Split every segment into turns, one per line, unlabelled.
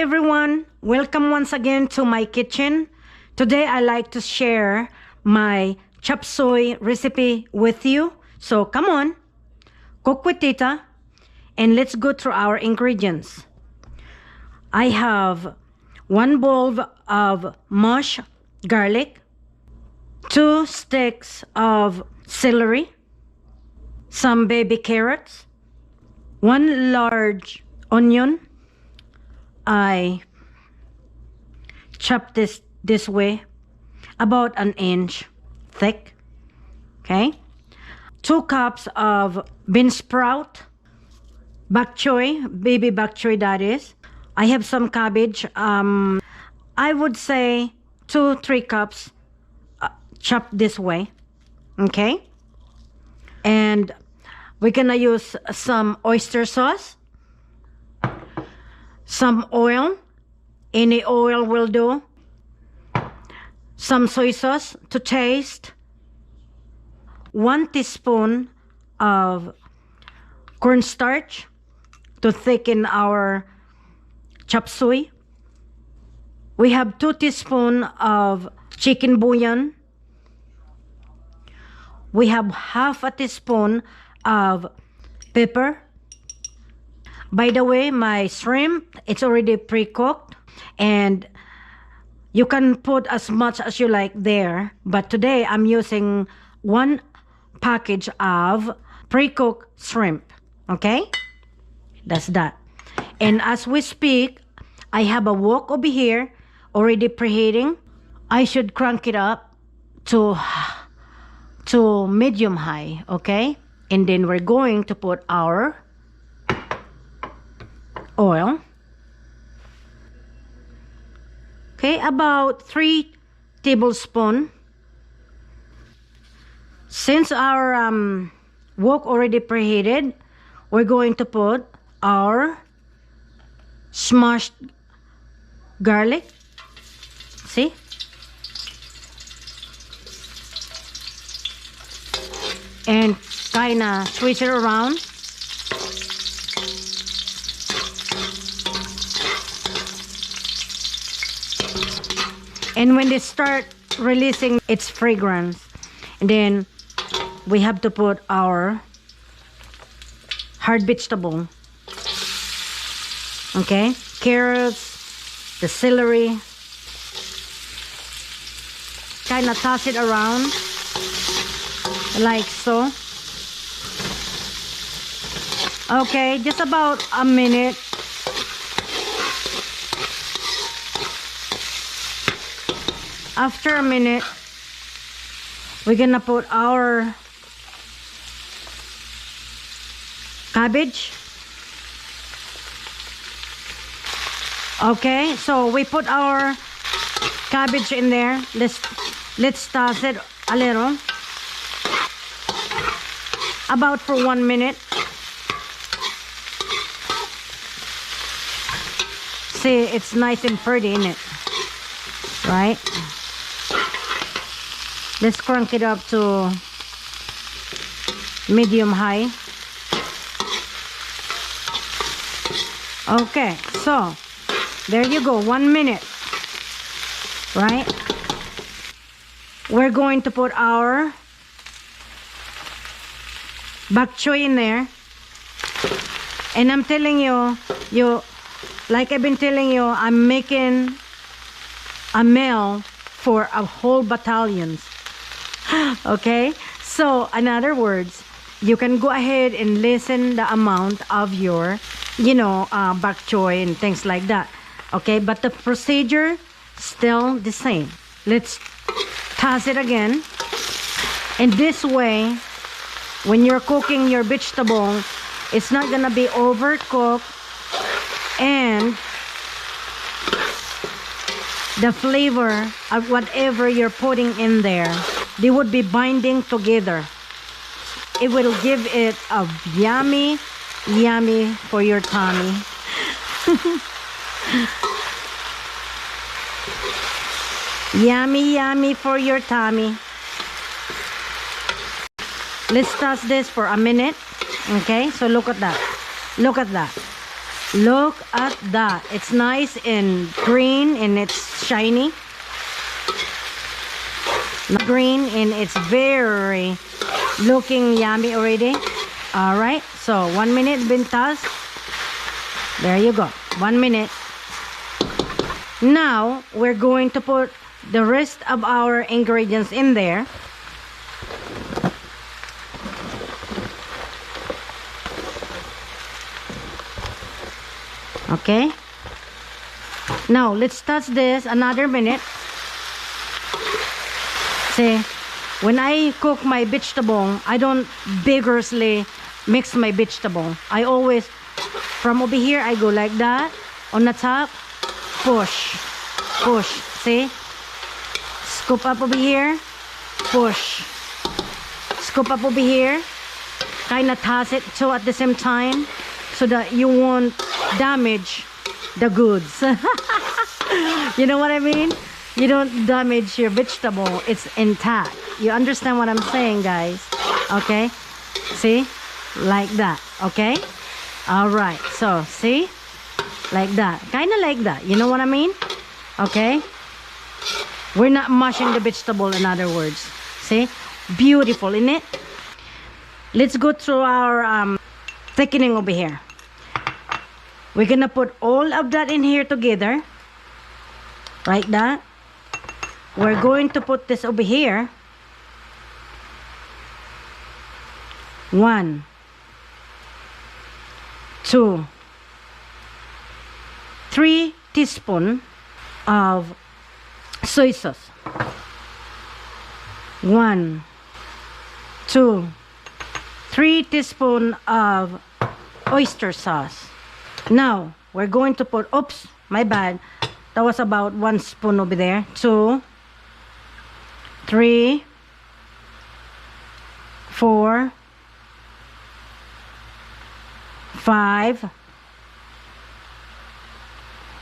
everyone, welcome once again to my kitchen. Today I like to share my chop suey recipe with you. So come on, cook with Tita, and let's go through our ingredients. I have 1 bowl of mashed garlic, 2 sticks of celery, some baby carrots, 1 large onion. I chop this way, about 1 inch thick. Okay, 2 cups of bean sprout, bok choy, baby bok choy that is. I have some cabbage. I would say 2-3 cups chopped this way. Okay, and we're gonna use some oyster sauce, some oil, any oil will do, some soy sauce to taste, 1 teaspoon of cornstarch to thicken our chop suey. We have 2 teaspoons of chicken bouillon. We have 1/2 teaspoon of pepper. By the way, my shrimp, it's already pre-cooked, and you can put as much as you like there, but today I'm using 1 package of pre-cooked shrimp. Okay, that's that. And as we speak, I have a wok over here already preheating. I should crank it up to medium high. Okay, and then we're going to put our oil. Okay, about 3 tablespoons. Since our wok already preheated, we're going to put our smashed garlic. See? And kinda switch it around. And when they start releasing its fragrance, and then we have to put our hard vegetable. Okay, carrots, the celery. Kind of toss it around like so. Okay, just about a minute. After a minute, we're gonna put our cabbage. Okay, so we put our cabbage in there. Let's toss it a little, about for 1 minute. See, it's nice and pretty, isn't it? Right? Let's crank it up to medium high. Okay, so there you go, 1 minute. Right? We're going to put our bok choy in there. And I'm telling you, like I've been telling you, I'm making a meal for a whole battalion. Okay, so in other words, you can go ahead and lessen the amount of your bok choy and things like that. Okay, but the procedure still the same. Let's toss it again, and this way when you're cooking your vegetable, it's not gonna be overcooked, and the flavor of whatever you're putting in there, they would be binding together. It will give it a yummy for your tummy. Yummy for your tummy. Let's toss this for a minute. Okay, so look at that. Look at that. Look at that. It's nice and green and it's shiny. Green and it's very looking yummy already. All right, so 1 minute been tossed. There you go, 1 minute. Now we're going to put the rest of our ingredients in there. Okay, now let's touch this another minute. See, when I cook my vegetable, I don't vigorously mix my vegetable. I always, from over here, I go like that, on the top, push, push, see? Scoop up over here, push. Scoop up over here, kind of toss it too at the same time, so that you won't damage the goods. You know what I mean? You don't damage your vegetable, it's intact. You understand what I'm saying, guys? Okay, see, like that. Okay, all right, so see, like that, kind of like that, you know what I mean? Okay, we're not mashing the vegetable, in other words. See, beautiful, isn't it? Let's go through our thickening over here. We're gonna put all of that in here together, like that. We're going to put this over here. 1, 2, 3 teaspoons of soy sauce. 1, 2, 3 teaspoons of oyster sauce. Now we're going to put, oops, my bad, that was about 1 spoon over there. 2, 3, 4, 5,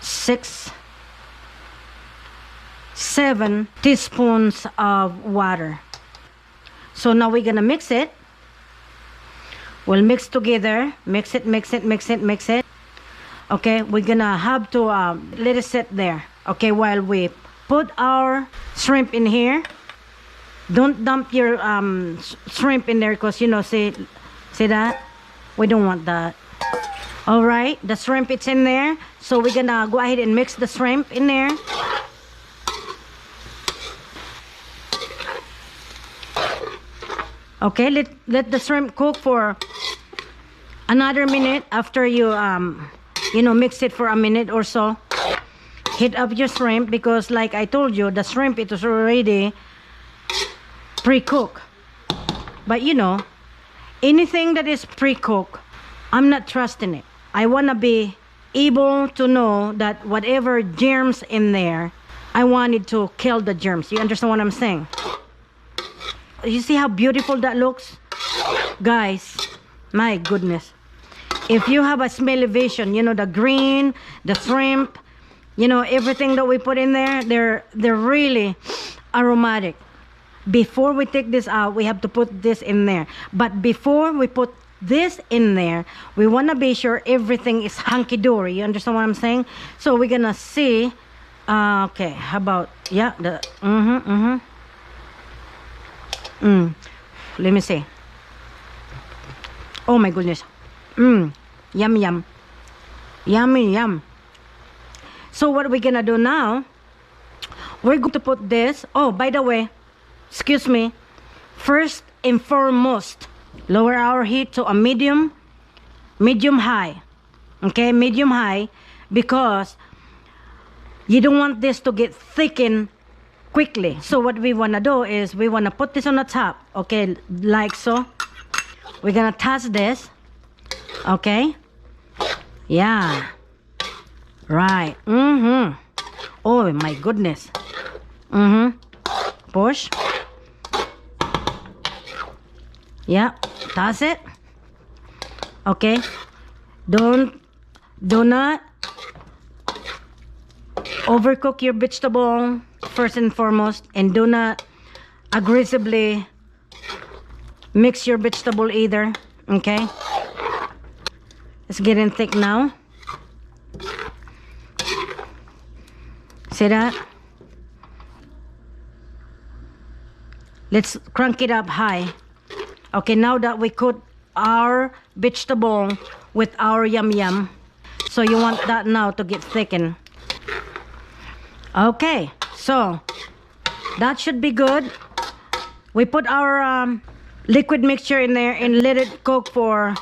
6, 7 teaspoons of water. So now we're gonna mix it. We'll mix together, mix it, mix it, mix it, mix it. Okay, we're gonna have to let it sit there, okay, while we put our shrimp in here. Don't dump your shrimp in there, because you know, see that, we don't want that. All right, the shrimp, it's in there, so we're gonna go ahead and mix the shrimp in there. Okay, let the shrimp cook for another minute. After you you know, mix it for a minute or so. Heat up your shrimp, because like I told you, the shrimp, it was already pre-cooked. But you know, anything that is pre-cooked, I'm not trusting it. I want to be able to know that whatever germs in there, I wanted to kill the germs. You understand what I'm saying? You see how beautiful that looks? Guys, my goodness. If you have a smelly vision, you know, the green, the shrimp, you know, everything that we put in there, they're really aromatic. Before we take this out, we have to put this in there. But before we put this in there, we want to be sure everything is hunky-dory. You understand what I'm saying? So we're gonna see. Okay, how about, yeah, the let me see. Oh my goodness. Yum yum. Yummy yum. So what we're gonna do now, we're going to put this. Oh, by the way, excuse me, first and foremost, lower our heat to a medium high. Okay, medium high, because you don't want this to get thickened quickly. So what we want to do is we want to put this on the top, okay, like so. We're gonna toss this, okay, yeah, right. Oh my goodness. Push. Yeah, toss it. Okay, do not overcook your vegetable, first and foremost, and do not aggressively mix your vegetable either. Okay, it's getting thick now. See that? Let's crank it up high. Okay, now that we cook our vegetable with our yum yum, so you want that now to get thickened. Okay, so that should be good. We put our liquid mixture in there and let it cook for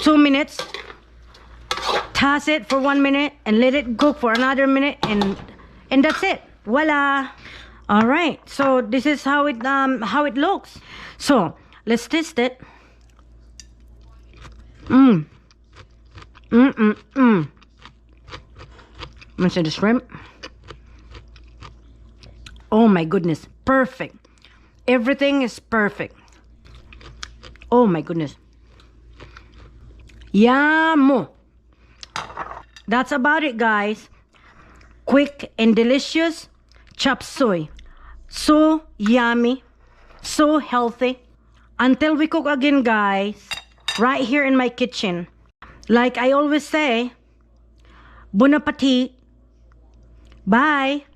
2 minutes. Toss it for 1 minute and let it cook for another minute, and that's it. Voila. All right, so this is how it looks. So let's taste it. Let me see the shrimp. Oh my goodness, perfect. Everything is perfect. Oh my goodness. Yum. That's about it, guys. Quick and delicious chop suey. So yummy, so healthy. Until we cook again, guys, right here in my kitchen. Like I always say, bon appetit. Bye.